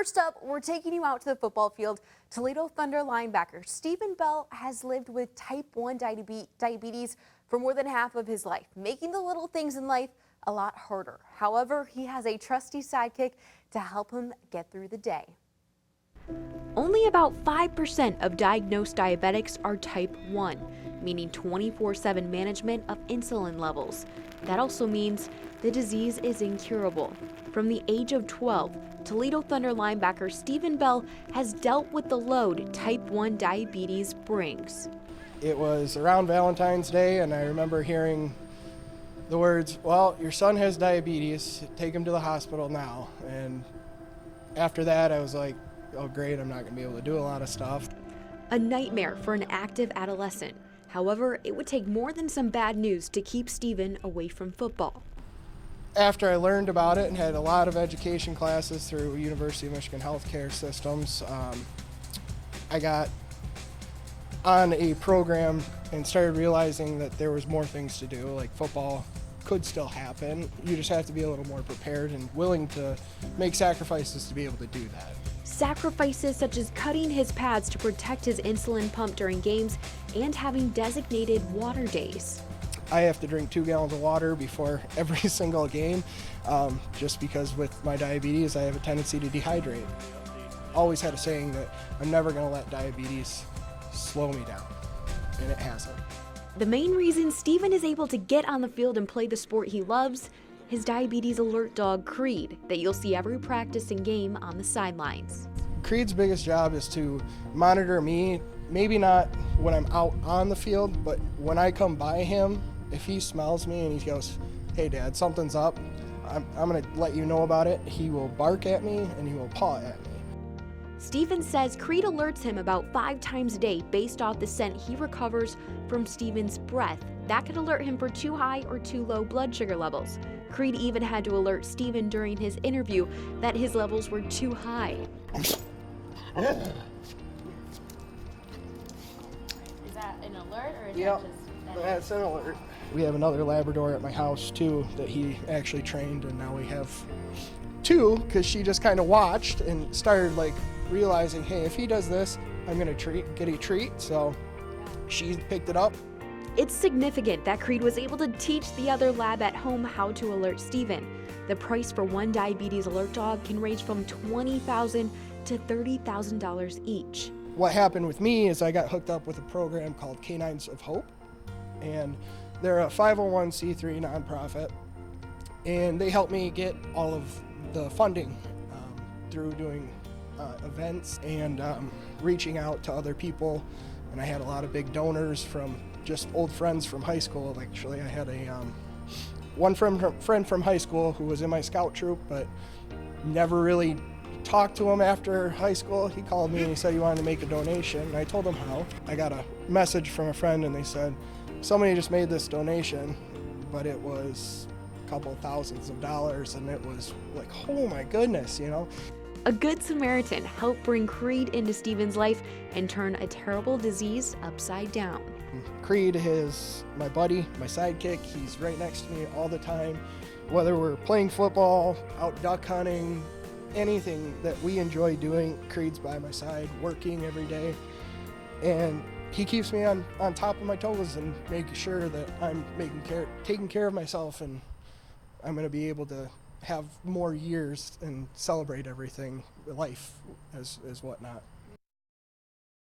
First up, we're taking you out to the football field. Toledo Thunder linebacker Stephen Bell has lived with type 1 diabetes for more than half of his life, making the little things in life a lot harder. However, he has a trusty sidekick to help him get through the day. Only about 5% of diagnosed diabetics are type 1, meaning 24/7 management of insulin levels. That also means the disease is incurable. From the age of 12, Toledo Thunder linebacker Stephen Bell has dealt with the load type 1 diabetes brings. It was around Valentine's Day, and I remember hearing the words, "Well, your son has diabetes, take him to the hospital now." And after that, I was like, oh great, I'm not going to be able to do a lot of stuff. A nightmare for an active adolescent. However, it would take more than some bad news to keep Stephen away from football. After I learned about it and had a lot of education classes through University of Michigan healthcare systems, I got on a program and started realizing that there was more things to do, like football could still happen. You just have to be a little more prepared and willing to make sacrifices to be able to do that. Sacrifices such as cutting his pads to protect his insulin pump during games and having designated water days. I have to drink 2 gallons of water before every single game, just because with my diabetes, I have a tendency to dehydrate. Always had a saying that I'm never going to let diabetes slow me down, and it hasn't. The main reason Stephen is able to get on the field and play the sport he loves, his diabetes alert dog Creed, that you'll see every practice and game on the sidelines. Creed's biggest job is to monitor me, maybe not when I'm out on the field, but when I come by him, if he smells me and he goes, "Hey Dad, something's up, I'm gonna let you know about it," he will bark at me and he will paw at me. Stephen says Creed alerts him about 5 times a day based off the scent he recovers from Stephen's breath. That could alert him for too high or too low blood sugar levels. Creed even had to alert Stephen during his interview that his levels were too high. Is that an alert or is Yep, that just... that's an alert. We have another Labrador at my house too that he actually trained, and now we have 2 because she just kind of watched and started like realizing, hey, if he does this, I'm gonna get a treat. So she picked it up. It's significant that Creed was able to teach the other lab at home how to alert Stephen. The price for one diabetes alert dog can range from $20,000 to $30,000 each. What happened with me is I got hooked up with a program called Canines of Hope, and they're a 501c3 nonprofit, and they helped me get all of the funding through doing events and reaching out to other people. And I had a lot of big donors from just old friends from high school. Actually, I had one friend from high school who was in my scout troop, but never really talked to him after high school. He called me and he said he wanted to make a donation, and I told him how. I got a message from a friend and they said, somebody just made this donation, but it was a couple thousands of dollars, and it was like, oh my goodness, you know. A good Samaritan helped bring Creed into Stephen's life and turn a terrible disease upside down. Creed is my buddy, my sidekick. He's right next to me all the time. Whether we're playing football, out duck hunting, anything that we enjoy doing, Creed's by my side, working every day. And he keeps me on top of my toes and making sure that I'm taking care of myself, and I'm going to be able to have more years and celebrate everything, life as whatnot.